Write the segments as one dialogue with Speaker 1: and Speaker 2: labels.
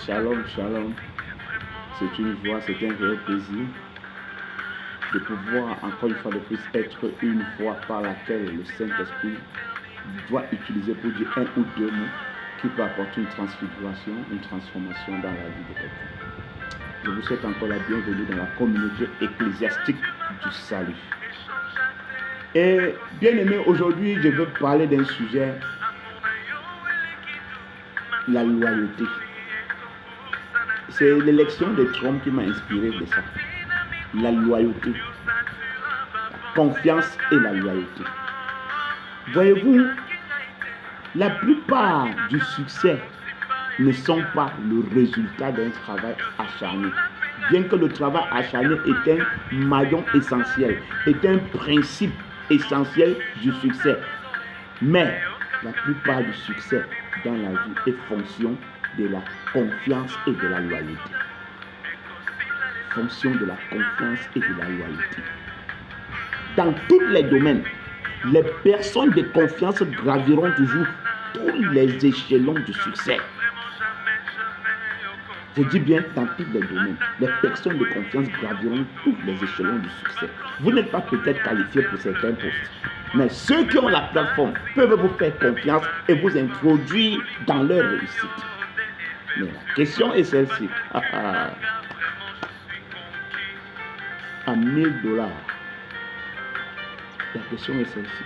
Speaker 1: Shalom, shalom. C'est une joie, c'est un réel plaisir de pouvoir encore une fois de plus être une voix par laquelle le Saint-Esprit doit utiliser pour dire un ou deux mots qui peut apporter une transfiguration, une transformation dans la vie de quelqu'un. Je vous souhaite encore la bienvenue dans la communauté ecclésiastique du salut. Et bien aimé, aujourd'hui je veux parler d'un sujet, la loyauté. C'est l'élection de Trump qui m'a inspiré de ça. La loyauté, la confiance et la loyauté. Voyez-vous, la plupart du succès ne sont pas le résultat d'un travail acharné. Bien que le travail acharné est un maillon essentiel, est un principe essentiel du succès. Mais la plupart du succès dans la vie est fonction de la confiance et de la loyauté. Fonction de la confiance et de la loyauté. Dans tous les domaines, les personnes de confiance graviront toujours tous les échelons du succès. Je dis bien dans tous les domaines, les personnes de confiance graviront tous les échelons du succès. Vous n'êtes pas peut-être qualifié pour certains postes, mais ceux qui ont la plateforme peuvent vous faire confiance et vous introduire dans leur réussite. Mais la question est celle-ci. À 1000 $. La question est celle-ci.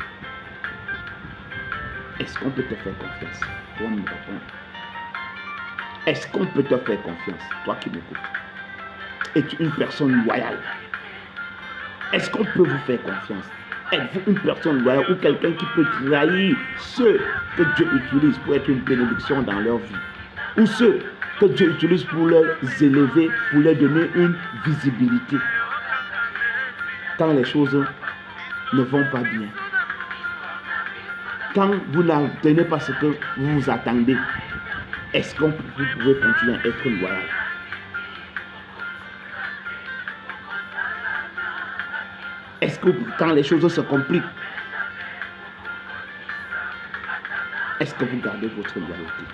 Speaker 1: Est-ce qu'on peut te faire confiance? Toi, me répondre. Est-ce qu'on peut te faire confiance? Toi qui m'écoutes. Es-tu une personne loyale? Est-ce qu'on peut vous faire confiance? Êtes-vous une personne loyale ou quelqu'un qui peut trahir ceux que Dieu utilise pour être une bénédiction dans leur vie? Ou ceux que Dieu utilise pour les élever, pour leur donner une visibilité quand les choses ne vont pas bien, quand vous n'obtenez pas ce que vous vous attendez, est-ce que vous pouvez continuer à être loyal? Est-ce que quand les choses se compliquent, est-ce que vous gardez votre loyauté?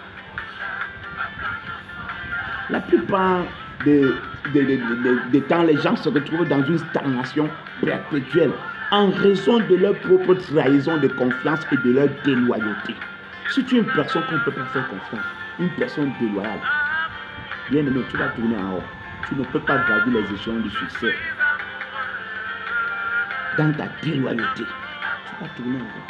Speaker 1: La plupart des temps, les gens se retrouvent dans une stagnation perpétuelle en raison de leur propre trahison de confiance et de leur déloyauté. Si tu es une personne qu'on ne peut pas faire confiance, une personne déloyale, bien aimé, tu vas tourner en haut. Tu ne peux pas gravir les échelons du succès dans ta déloyauté. Tu vas tourner en haut.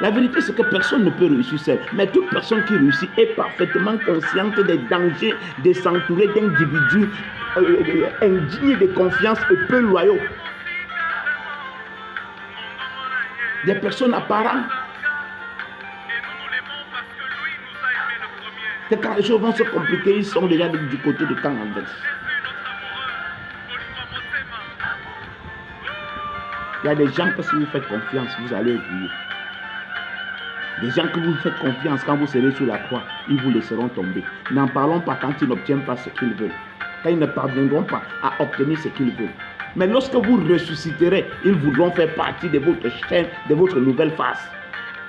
Speaker 1: La vérité, c'est que personne ne peut réussir seul. Mais toute personne qui réussit est parfaitement consciente des dangers de s'entourer d'individus indignes de confiance et peu loyaux. Des personnes apparentes. Que quand les choses vont se compliquer, ils sont déjà du côté du camp adverse. Il y a des gens que si vous faites confiance, vous allez oublier. Des gens que vous faites confiance quand vous serez sur la croix, ils vous laisseront tomber. N'en parlons pas quand ils n'obtiennent pas ce qu'ils veulent. Quand ils ne parviendront pas à obtenir ce qu'ils veulent. Mais lorsque vous ressusciterez, ils voudront faire partie de votre chaîne, de votre nouvelle face.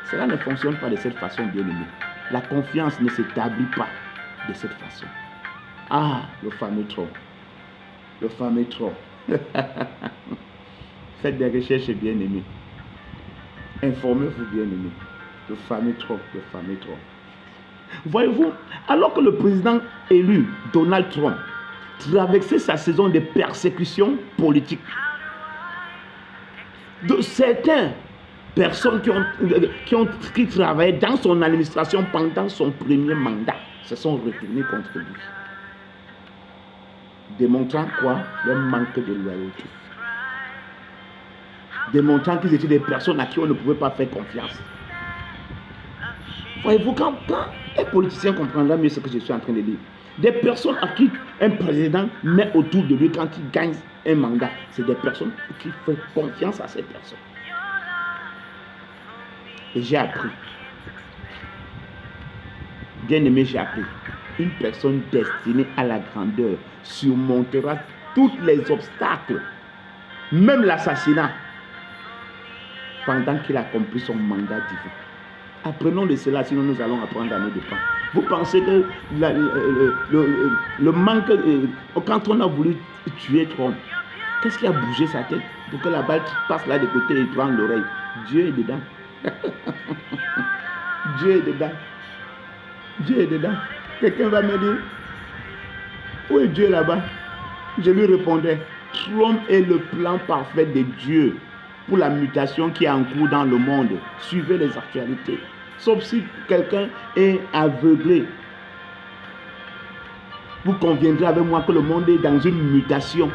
Speaker 1: Cela ne fonctionne pas de cette façon, bien aimé. La confiance ne s'établit pas de cette façon. Ah, le fameux tronc. Le fameux tronc. Faites des recherches, bien aimé. Informez-vous, bien aimé. Le fameux tronc, le fameux tronc. Voyez-vous, alors que le président élu, Donald Trump, traversait sa saison de persécution politique, de certaines personnes qui travaillaient dans son administration pendant son premier mandat se sont retournées contre lui. Démontrant quoi? Leur manque de loyauté. Démontrant qu'ils étaient des personnes à qui on ne pouvait pas faire confiance. Voyez-vous, quand un politicien comprendra mieux ce que je suis en train de dire, des personnes à qui un président met autour de lui quand il gagne un mandat, c'est des personnes qui font confiance à ces personnes. Et j'ai appris, bien aimé, j'ai appris, une personne destinée à la grandeur surmontera tous les obstacles, même l'assassinat, pendant qu'il accomplit son mandat divin. Apprenons de cela, sinon nous allons apprendre à nos dépens. Vous pensez que le manque, quand on a voulu tuer Trump, qu'est-ce qui a bougé sa tête pour que la balle passe là de côté et prenne l'oreille? Dieu est dedans. Dieu est dedans. Dieu est dedans. Quelqu'un va me dire, où est Dieu là-bas? Je lui répondais, Trump est le plan parfait de Dieu pour la mutation qui est en cours dans le monde. Suivez les actualités. Sauf si quelqu'un est aveuglé. Vous conviendrez avec moi que le monde est dans une mutation.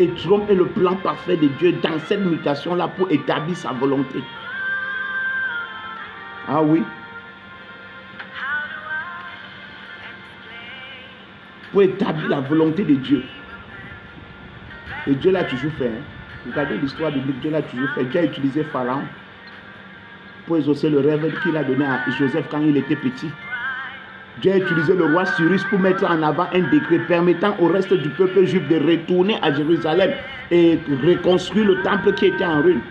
Speaker 1: Et Trump est le plan parfait de Dieu dans cette mutation-là pour établir sa volonté. Ah oui. Pour établir la volonté de Dieu. Et Dieu l'a toujours fait. Regardez l'histoire biblique, Dieu l'a toujours fait. Dieu a utilisé Pharaon pour exaucer le rêve qu'il a donné à Joseph quand il était petit. Dieu a utilisé le roi Cyrus pour mettre en avant un décret permettant au reste du peuple juif de retourner à Jérusalem et reconstruire le temple qui était en ruine.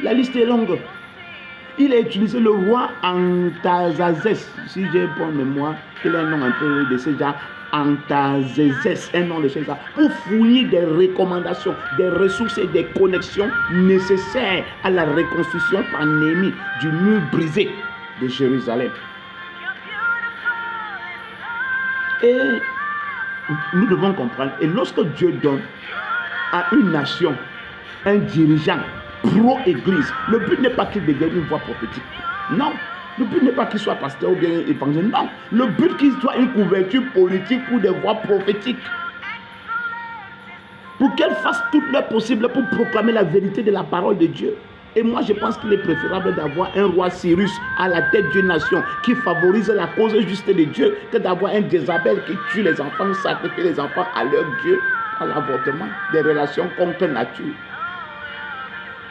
Speaker 1: La liste est longue. Il a utilisé le roi Antazazès, si j'ai bonne mémoire, il a un nom un peu de ce genre, Antazazès, un nom de ce genre, pour fournir des recommandations, des ressources et des connexions nécessaires à la reconstruction par Néhémie du mur brisé de Jérusalem. Et nous devons comprendre, et lorsque Dieu donne à une nation un dirigeant pro-église, le but n'est pas qu'il devienne une voix prophétique. Non. Le but n'est pas qu'il soit pasteur ou bien évangéliste. Non. Le but qu'il soit une couverture politique pour des voix prophétiques. Pour qu'elles fassent tout leur possible pour proclamer la vérité de la parole de Dieu. Et moi, je pense qu'il est préférable d'avoir un roi Cyrus à la tête d'une nation qui favorise la cause juste de Dieu que d'avoir un Jézabel qui tue les enfants, sacrifie les enfants à leur Dieu, à l'avortement, des relations contre nature.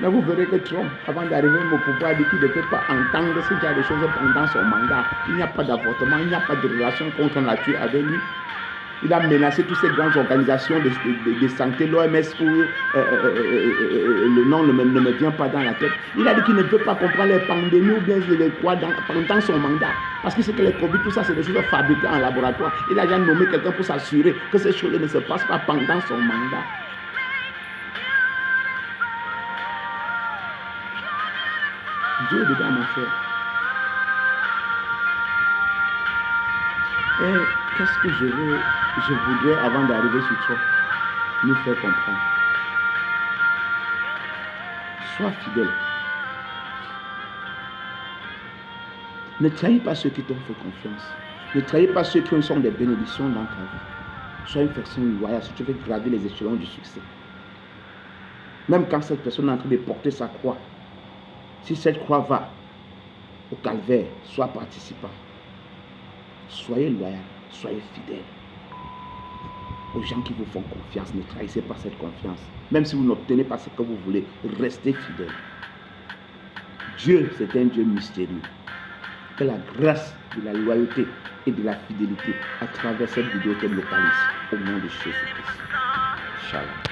Speaker 1: Mais vous verrez que Trump, avant d'arriver au pouvoir, dit qu'il ne peut pas entendre ce genre de choses pendant son mandat. Il n'y a pas d'avortement, il n'y a pas de relation contre nature avec lui. Il a menacé toutes ces grandes organisations de santé, l'OMS, le nom ne me vient pas dans la tête. Il a dit qu'il ne peut pas comprendre les pandémies ou bien les quoi pendant son mandat. Parce que c'est que les Covid, tout ça, c'est des choses fabriquées en laboratoire. Il a déjà nommé quelqu'un pour s'assurer que ces choses ne se passent pas pendant son mandat. Dieu est dedans, mon frère. Et qu'est-ce que je voudrais, avant d'arriver sur toi, nous faire comprendre. Sois fidèle. Ne trahis pas ceux qui t'ont fait confiance. Ne trahis pas ceux qui sont des bénédictions dans ta vie. Sois une personne loyale si tu veux gravir les échelons du succès. Même quand cette personne est en train de porter sa croix, si cette croix va au calvaire, sois participant. Soyez loyal, soyez fidèle. Aux gens qui vous font confiance, ne trahissez pas cette confiance. Même si vous n'obtenez pas ce que vous voulez, restez fidèle. Dieu, c'est un Dieu mystérieux. Que la grâce de la loyauté et de la fidélité à travers cette vidéo te localise au nom de Jésus-Christ. Shalom.